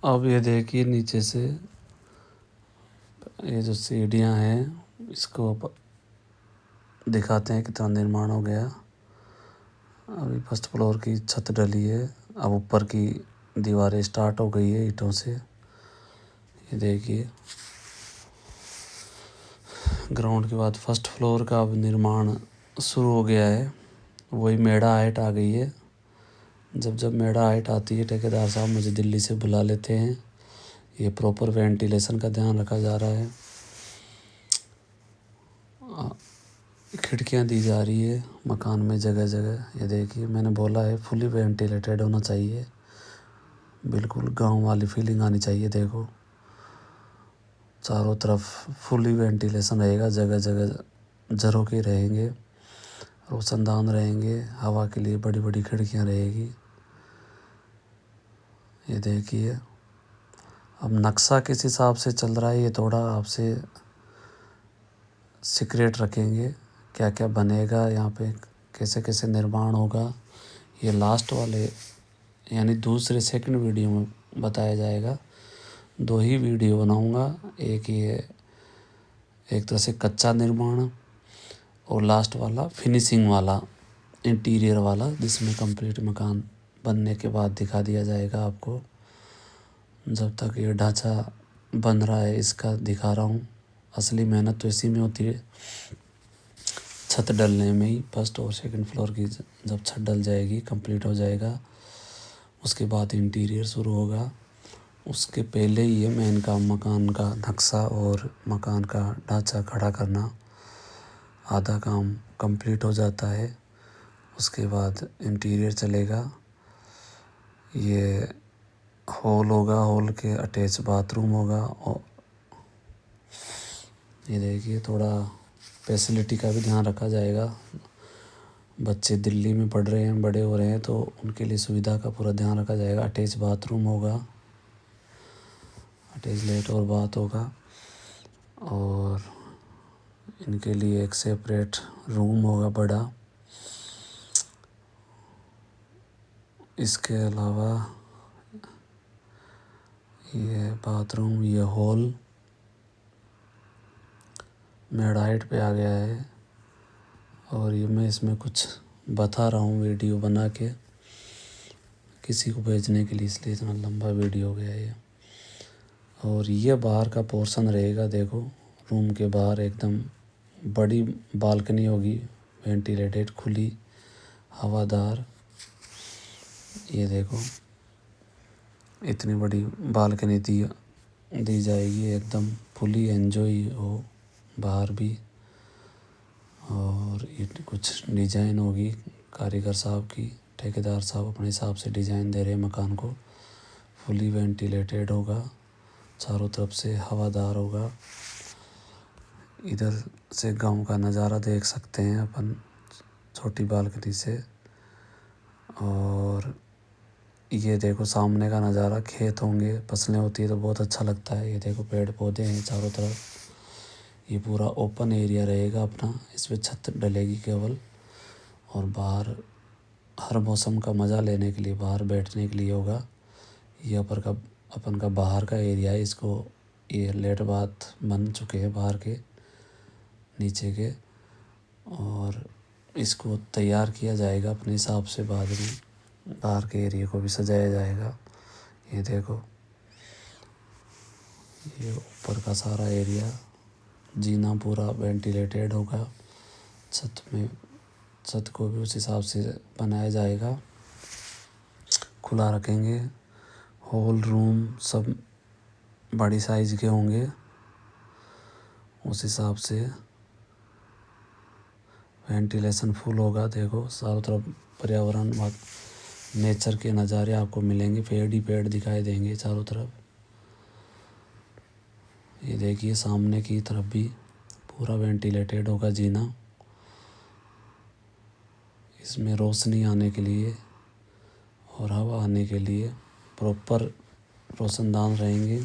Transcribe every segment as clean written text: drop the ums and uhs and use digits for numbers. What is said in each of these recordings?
अब ये देखिए नीचे से ये जो सीढ़ियाँ हैं इसको दिखाते हैं कितना निर्माण हो गया। अभी फर्स्ट फ्लोर की छत डली है, अब ऊपर की दीवारें स्टार्ट हो गई है ईंटों से। ये देखिए ग्राउंड के बाद फर्स्ट फ्लोर का अब निर्माण शुरू हो गया है। वही मेड़ा हाइट आ गई है। जब मेड़ा हाइट आती है ठेकेदार साहब मुझे दिल्ली से बुला लेते हैं। ये प्रॉपर वेंटिलेशन का ध्यान रखा जा रहा है। खिड़कियां दी जा रही है मकान में जगह जगह। ये देखिए मैंने बोला है फुली वेंटिलेटेड होना चाहिए, बिल्कुल गांव वाली फीलिंग आनी चाहिए। देखो चारों तरफ फुली वेंटिलेशन रहेगा, जगह जगह झरोखे रहेंगे, रोशनदान रहेंगे, हवा के लिए बड़ी बड़ी खिड़कियां रहेगी। ये देखिए अब नक्शा किस हिसाब से चल रहा है ये थोड़ा आपसे सीक्रेट रखेंगे। क्या क्या बनेगा यहाँ पे, कैसे कैसे निर्माण होगा, ये लास्ट वाले यानी दूसरे सेकंड वीडियो में बताया जाएगा। 2 ही वीडियो बनाऊंगा, एक ये एक तरह से कच्चा निर्माण और लास्ट वाला फिनिशिंग वाला इंटीरियर वाला, जिसमें कंप्लीट मकान बनने के बाद दिखा दिया जाएगा आपको। जब तक ये ढांचा बन रहा है इसका दिखा रहा हूँ। असली मेहनत तो इसी में होती है, छत डलने में ही। फर्स्ट और सेकंड फ्लोर की जब छत डल जाएगी, कंप्लीट हो जाएगा, उसके बाद इंटीरियर शुरू होगा। उसके पहले ही ये मेन काम मकान का नक्शा और मकान का ढांचा खड़ा करना, आधा काम कंप्लीट हो जाता है। उसके बाद इंटीरियर चलेगा। ये हॉल होगा, हॉल के अटैच बाथरूम होगा। और ये देखिए थोड़ा फैसिलिटी का भी ध्यान रखा जाएगा। बच्चे दिल्ली में पढ़ रहे हैं, बड़े हो रहे हैं, तो उनके लिए सुविधा का पूरा ध्यान रखा जाएगा। अटैच बाथरूम होगा, अटैच लेट और बाथ होगा, और इनके लिए एक सेपरेट रूम होगा बड़ा। इसके अलावा ये बाथरूम, ये हॉल मेड़ा हाइट पे आ गया है। और ये मैं इसमें कुछ बता रहा हूँ वीडियो बना के किसी को भेजने के लिए, इसलिए इतना लंबा वीडियो हो गया ये। और ये बाहर का पोर्शन रहेगा। देखो रूम के बाहर एकदम बड़ी बालकनी होगी, वेंटिलेटेड, खुली, हवादार। ये देखो इतनी बड़ी बालकनी दी जाएगी, एकदम फुली एंजॉय हो बाहर भी। और ये कुछ डिज़ाइन होगी कारीगर साहब की, ठेकेदार साहब अपने हिसाब से डिज़ाइन दे रहे हैं मकान को। फुली वेंटिलेटेड होगा, चारों तरफ से हवादार होगा। इधर से गांव का नज़ारा देख सकते हैं अपन छोटी बालकनी से। और ये देखो सामने का नज़ारा, खेत होंगे, फसलें होती है तो बहुत अच्छा लगता है। ये देखो पेड़ पौधे हैं चारों तरफ। ये पूरा ओपन एरिया रहेगा अपना, इस पर छत डलेगी केवल। और बाहर हर मौसम का मज़ा लेने के लिए बाहर बैठने के लिए होगा। ये अपन का बाहर का एरिया है। इसको ये लेट बाथ बन चुके हैं बाहर के नीचे के, और इसको तैयार किया जाएगा अपने हिसाब से। बाद में बाहर के एरिया को भी सजाया जाएगा। ये देखो ये ऊपर का सारा एरिया, जीना पूरा वेंटिलेटेड होगा। छत को भी उस हिसाब से बनाया जाएगा, खुला रखेंगे। हॉल रूम सब बड़ी साइज के होंगे, उस हिसाब से वेंटिलेशन फुल होगा। देखो चारों तरफ पर्यावरण, नेचर के नज़ारे आपको मिलेंगे, पेड़ ही पेड़ दिखाई देंगे चारों तरफ। ये देखिए सामने की तरफ भी पूरा वेंटिलेटेड होगा जीना। इसमें रोशनी आने के लिए और हवा आने के लिए प्रॉपर रोशनदान रहेंगे।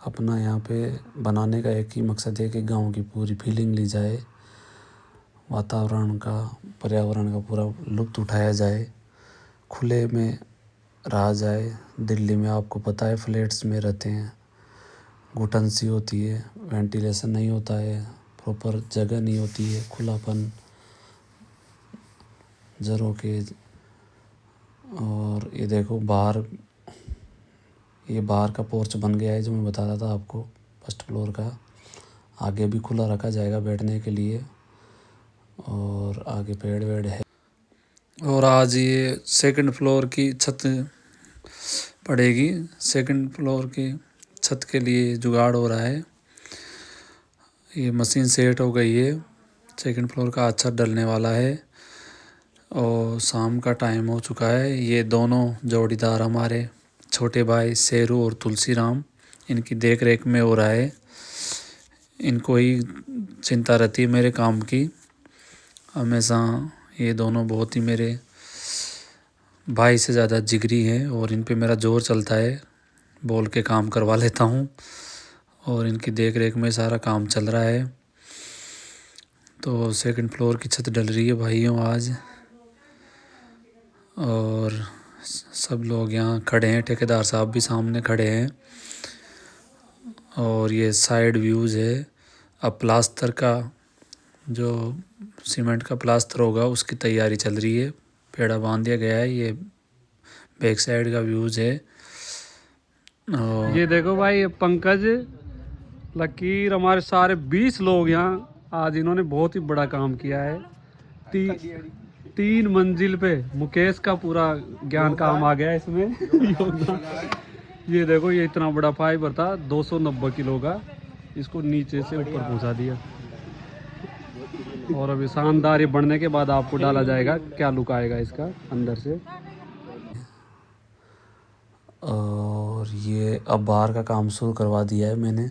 अपना यहाँ पे बनाने का एक ही मकसद है कि गांव की पूरी फीलिंग ली जाए, वातावरण का, पर्यावरण का पूरा लुत्फ़ उठाया जाए। खुले में रहा जाए। दिल्ली में आपको पता है फ्लैट्स में रहते हैं, घुटन सी होती है, वेंटिलेशन नहीं होता है, प्रॉपर जगह नहीं होती है, खुलापन झरोके। और ये देखो बाहर, ये बाहर का पोर्च बन गया है जो मैं बता रहा था आपको, फर्स्ट फ्लोर का। आगे भी खुला रखा जाएगा बैठने के लिए, और आगे पेड़ वेड़ है। और आज ये सेकंड फ्लोर की छत पड़ेगी। सेकंड फ्लोर की छत के लिए जुगाड़ हो रहा है। ये मशीन सेट हो गई है, सेकंड फ्लोर का आज छत डलने वाला है। और शाम का टाइम हो चुका है। ये दोनों जोड़ीदार हमारे छोटे भाई शेरू और तुलसी राम, इनकी देख रेख में हो रहा है। इनको ही चिंता रहती है मेरे काम की हमेशा। ये दोनों बहुत ही मेरे भाई से ज़्यादा जिगरी हैं और इन पे मेरा जोर चलता है, बोल के काम करवा लेता हूँ। और इनकी देख रेख में सारा काम चल रहा है। तो सेकंड फ्लोर की छत डल रही है भाइयों आज। और सब लोग यहाँ खड़े हैं, ठेकेदार साहब भी सामने खड़े हैं। और ये साइड व्यूज़ है। अब प्लास्टर का, जो सीमेंट का प्लास्टर होगा उसकी तैयारी चल रही है। पेड़ा बांध दिया गया है। ये बैक साइड का व्यूज़ है। और ये देखो भाई, पंकज, लकीर, हमारे सारे 20 लोग यहाँ आज, इन्होंने बहुत ही बड़ा काम किया है। 3 मंजिल पे मुकेश का पूरा ज्ञान काम आ गया इसमें। योगदान। ये देखो, ये इतना बड़ा फाइबर था 290 किलो का, इसको नीचे से ऊपर पहुंचा दिया। और अभी शानदार ये बढ़ने के बाद आपको डाला जाएगा क्या लुक आएगा इसका अंदर से। और ये अब बाहर का काम शुरू करवा दिया है मैंने।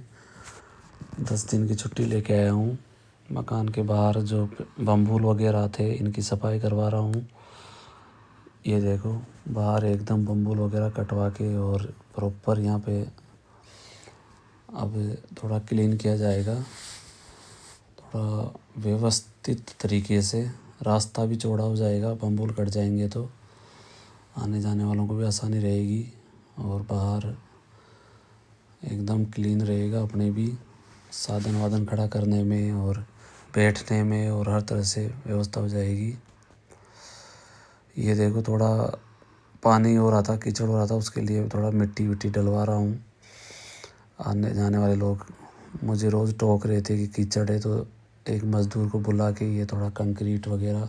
10 दिन की छुट्टी लेके आया हूँ। मकान के बाहर जो बम्बूल वगैरह थे इनकी सफाई करवा रहा हूँ। ये देखो बाहर एकदम बम्बूल वगैरह कटवा के और प्रॉपर यहाँ पे अब थोड़ा क्लीन किया जाएगा, थोड़ा व्यवस्थित तरीके से। रास्ता भी चौड़ा हो जाएगा, बम्बूल कट जाएंगे तो आने जाने वालों को भी आसानी रहेगी। और बाहर एकदम क्लीन रहेगा, अपने भी साधन वाधन खड़ा करने में और बैठने में और हर तरह से व्यवस्था हो जाएगी। ये देखो थोड़ा पानी हो रहा था, कीचड़ हो रहा था, उसके लिए थोड़ा मिट्टी विट्टी डलवा रहा हूँ। आने जाने वाले लोग मुझे रोज़ टोक रहे थे कि कीचड़ है, तो एक मज़दूर को बुला के ये थोड़ा कंक्रीट वगैरह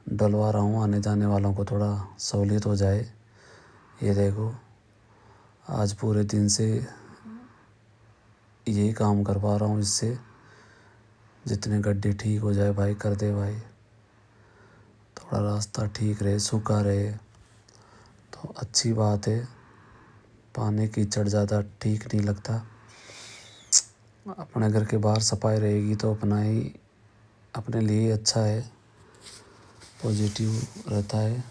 डलवा रहा हूँ, आने जाने वालों को थोड़ा सहूलियत हो जाए। ये देखो आज पूरे दिन से यही काम करवा रहा हूँ, इससे जितने गड्ढे ठीक हो जाए भाई कर दे भाई, थोड़ा रास्ता ठीक रहे, सूखा रहे तो अच्छी बात है। पानी कीचड़ ज़्यादा ठीक नहीं लगता। अपने घर के बाहर सफाई रहेगी तो अपना ही, अपने लिए अच्छा है, पॉजिटिव रहता है।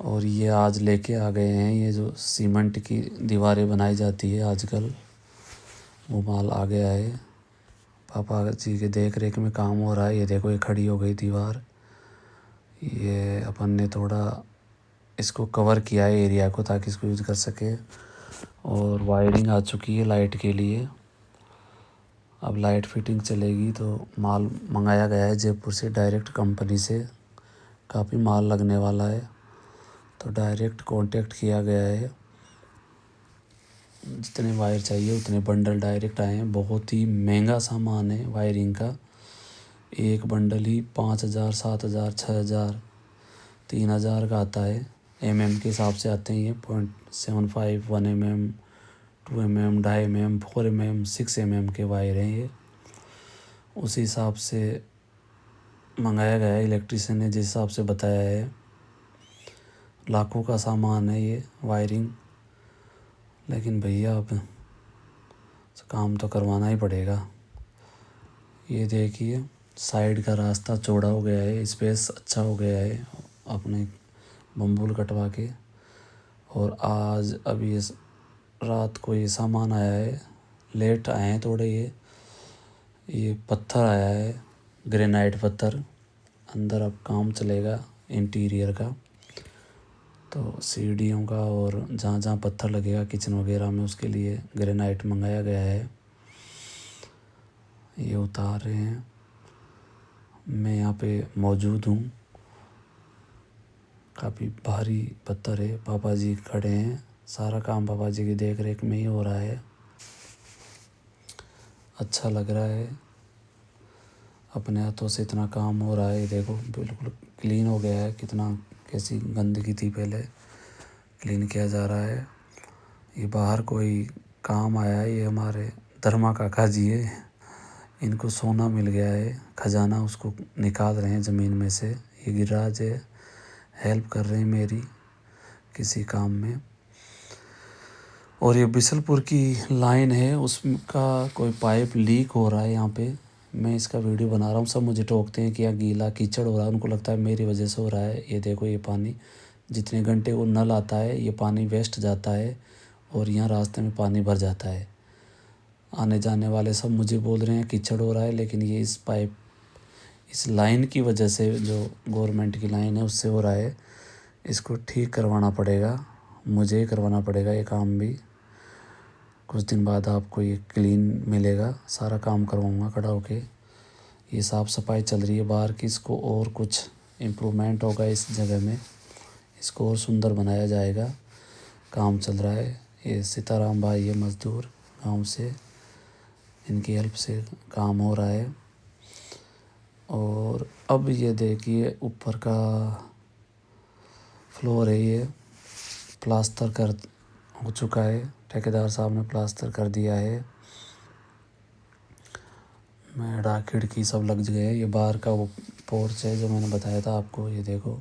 और ये आज लेके आ गए हैं, ये जो सीमेंट की दीवारें बनाई जाती है आजकल, वो माल आ गया है। पापा जी के देख रेख में काम हो रहा है। ये देखो ये खड़ी हो गई दीवार। ये अपन ने थोड़ा इसको कवर किया है एरिया को, ताकि इसको यूज़ कर सके। और वायरिंग आ चुकी है लाइट के लिए। अब लाइट फिटिंग चलेगी। तो माल मंगाया गया है जयपुर से, डायरेक्ट कंपनी से। काफ़ी माल लगने वाला है, तो डायरेक्ट कांटेक्ट किया गया है। जितने वायर चाहिए उतने बंडल डायरेक्ट आए हैं। बहुत ही महंगा सामान है वायरिंग का। एक बंडल ही 5,000, 7,000, 6,000, 3,000 का आता है। के हिसाब से आते हैं ये। 0.75, 1 mm, 2 mm, 2.5 mm, 4 mm, 6 mm के वायर हैं ये। उसी हिसाब से मंगाया गया है, इलेक्ट्रिशियन ने जिस हिसाब से बताया है। लाखों का सामान है ये वायरिंग, लेकिन भैया अब काम तो करवाना ही पड़ेगा। ये देखिए साइड का रास्ता चौड़ा हो गया है, स्पेस अच्छा हो गया है अपने बम्बूल कटवा के। और आज अभी इस रात को ये सामान आया है, लेट आए हैं थोड़े। ये पत्थर आया है, ग्रेनाइट पत्थर। अंदर अब काम चलेगा इंटीरियर का। तो सीढ़ियों का और जहाँ जहाँ पत्थर लगेगा किचन वगैरह में उसके लिए ग्रेनाइट मंगाया गया है। ये उतार रहे हैं। मैं यहाँ पे मौजूद हूँ। काफ़ी भारी पत्थर है। पापा जी खड़े हैं। सारा काम पापा जी की देख रेख में ही हो रहा है। अच्छा लग रहा है। अपने हाथों से इतना काम हो रहा है। देखो बिल्कुल क्लीन हो गया है। कितना कैसी गंदगी थी पहले, क्लीन किया जा रहा है। ये बाहर कोई काम आया है। ये हमारे धर्मा काका जी है। इनको सोना मिल गया है, खजाना, उसको निकाल रहे हैं ज़मीन में से। ये गिरिराज है, हेल्प कर रहे हैं मेरी किसी काम में। और ये बिसलपुर की लाइन है, उसका कोई पाइप लीक हो रहा है यहाँ पे। मैं इसका वीडियो बना रहा हूँ। सब मुझे टोकते हैं कि यहाँ गीला कीचड़ हो रहा है। उनको लगता है मेरी वजह से हो रहा है। ये देखो ये पानी जितने घंटे वो नल आता है ये पानी वेस्ट जाता है और यहाँ रास्ते में पानी भर जाता है। आने जाने वाले सब मुझे बोल रहे हैं कीचड़ हो रहा है, लेकिन ये इस लाइन की वजह से, जो गवर्नमेंट की लाइन है उससे हो रहा है। इसको ठीक करवाना पड़ेगा, मुझे ही करवाना पड़ेगा ये काम भी। कुछ दिन बाद आपको ये क्लीन मिलेगा। सारा काम करवाऊँगा खड़ा होके। ये साफ़ सफाई चल रही है बाहर की। इसको और कुछ इम्प्रूवमेंट होगा इस जगह में। इसको और सुंदर बनाया जाएगा। काम चल रहा है। ये सीताराम भाई ये मज़दूर गांव से, इनकी हेल्प से काम हो रहा है। और अब ये देखिए ऊपर का फ्लोर है, ये प्लास्टर कर हो चुका है। ठेकेदार साहब ने प्लास्टर कर दिया है। मेड़ा खिड़की सब लग गए हैं। ये बाहर का वो पोर्च है जो मैंने बताया था आपको। ये देखो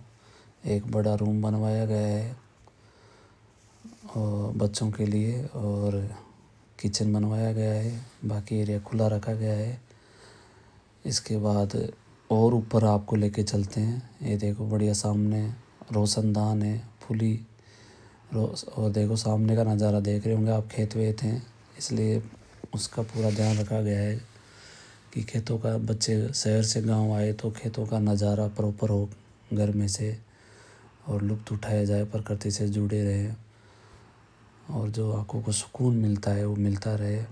एक बड़ा रूम बनवाया गया है और बच्चों के लिए, और किचन बनवाया गया है। बाकी एरिया खुला रखा गया है। इसके बाद और ऊपर आपको लेके चलते हैं। ये देखो बढ़िया सामने रोशनदान है, फुली और देखो सामने का नज़ारा देख रहे होंगे आप। खेत वेत हैं इसलिए उसका पूरा ध्यान रखा गया है कि खेतों का, बच्चे शहर से गांव आए तो खेतों का नज़ारा प्रॉपर हो घर में से, और लुत्फ़ उठाया जाए, प्रकृति से जुड़े रहे और जो आँखों को सुकून मिलता है वो मिलता रहे।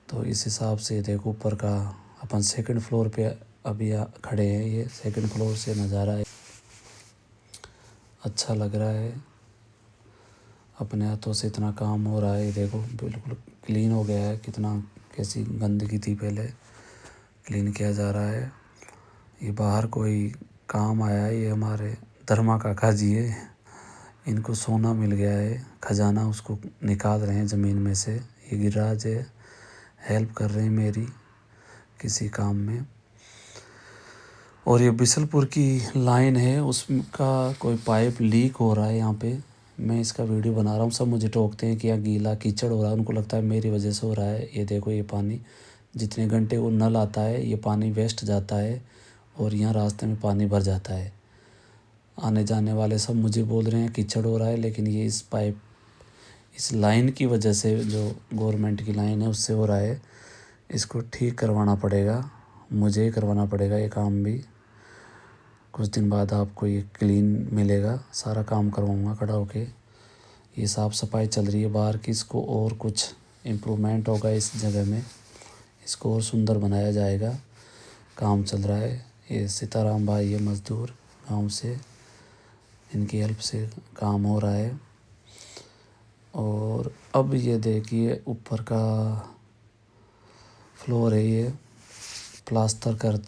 तो इस हिसाब से देखो ऊपर का अपन सेकंड फ्लोर पे अभी खड़े हैं। ये सेकंड फ्लोर से नज़ारा है। अच्छा लग रहा है। अपने हाथों से इतना काम हो रहा है। ये देखो बिल्कुल क्लीन हो गया है। कितना कैसी गंदगी थी पहले, क्लीन किया जा रहा है। ये बाहर कोई काम आया है। ये हमारे धर्मा काका जी है। इनको सोना मिल गया है, खजाना, उसको निकाल रहे हैं ज़मीन में से। ये गिरिराज है, हेल्प कर रहे हैं मेरी किसी काम में। और ये बिसलपुर की लाइन है, उसका कोई पाइप लीक हो रहा है यहाँ पे। मैं इसका वीडियो बना रहा हूँ। सब मुझे टोकते हैं कि यहाँ गीला कीचड़ हो रहा है। उनको लगता है मेरी वजह से हो रहा है। ये देखो ये पानी जितने घंटे वो नल आता है ये पानी वेस्ट जाता है और यहाँ रास्ते में पानी भर जाता है। आने जाने वाले सब मुझे बोल रहे हैं कीचड़ हो रहा है, लेकिन ये इस लाइन की वजह से, जो गवर्नमेंट की लाइन है उससे हो रहा है। इसको ठीक करवाना पड़ेगा, मुझे ही करवाना पड़ेगा ये काम भी। कुछ दिन बाद आपको ये क्लीन मिलेगा। सारा काम करवाऊँगा खड़ा होके। ये साफ़ सफाई चल रही है बाहर की। इसको और कुछ इम्प्रूवमेंट होगा इस जगह में। इसको और सुंदर बनाया जाएगा। काम चल रहा है। ये सीताराम भाई ये मज़दूर गांव से, इनकी हेल्प से काम हो रहा है। और अब ये देखिए ऊपर का फ्लोर है, ये प्लास्टर कर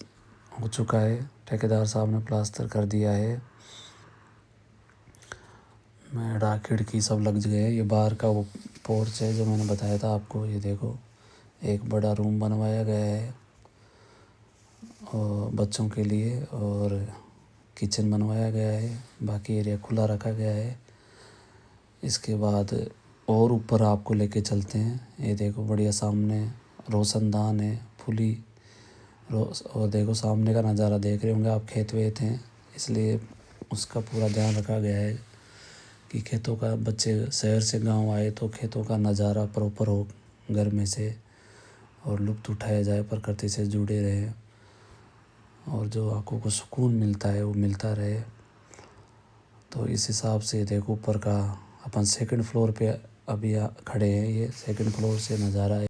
हो चुका है। ठेकेदार साहब ने प्लास्टर कर दिया है। मेड़ा खिड़की सब लग गए हैं। ये बाहर का वो पोर्च है जो मैंने बताया था आपको। ये देखो एक बड़ा रूम बनवाया गया है और बच्चों के लिए, और किचन बनवाया गया है। बाकी एरिया खुला रखा गया है। इसके बाद और ऊपर आपको लेके चलते हैं। ये देखो बढ़िया सामने रोशनदान है, फुली और देखो सामने का नज़ारा देख रहे होंगे आप। खेत वेत हैं इसलिए उसका पूरा ध्यान रखा गया है कि खेतों का, बच्चे शहर से गांव आए तो खेतों का नज़ारा प्रॉपर हो घर में से, और लुत्फ़ उठाया जाए, प्रकृति से जुड़े रहे और जो आँखों को सुकून मिलता है वो मिलता रहे। तो इस हिसाब से देखो ऊपर का अपन सेकंड फ्लोर पे अभी खड़े हैं। ये सेकंड फ्लोर से नज़ारा है।